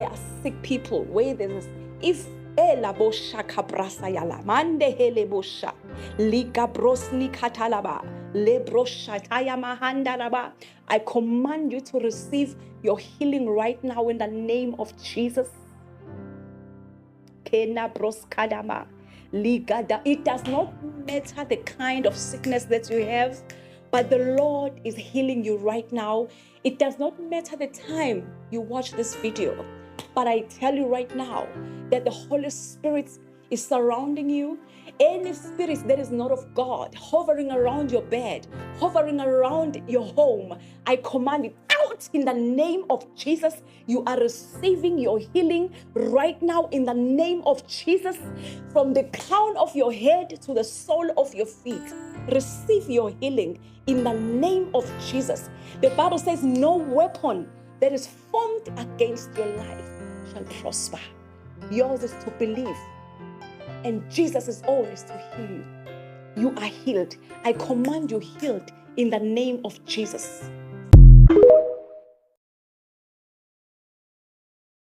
are sick people, where there is, if elabosha kabrasa yala mande helebosha liga brosni katalaba lebrosha taya mahandaraba, I command you to receive your healing right now in the name of Jesus. Kena broskadama ligada. It does not matter the kind of sickness that you have, but the Lord is healing you right now. It does not matter the time you watch this video, but I tell you right now that the Holy Spirit is surrounding you. Any spirit that is not of God hovering around your bed, hovering around your home, I command it out in the name of Jesus. You are receiving your healing right now in the name of Jesus. From the crown of your head to the sole of your feet, receive your healing in the name of Jesus. The Bible says no weapon that is formed against your life shall prosper. Yours is to believe, and Jesus' own is to heal you. You are healed. I command you healed in the name of Jesus.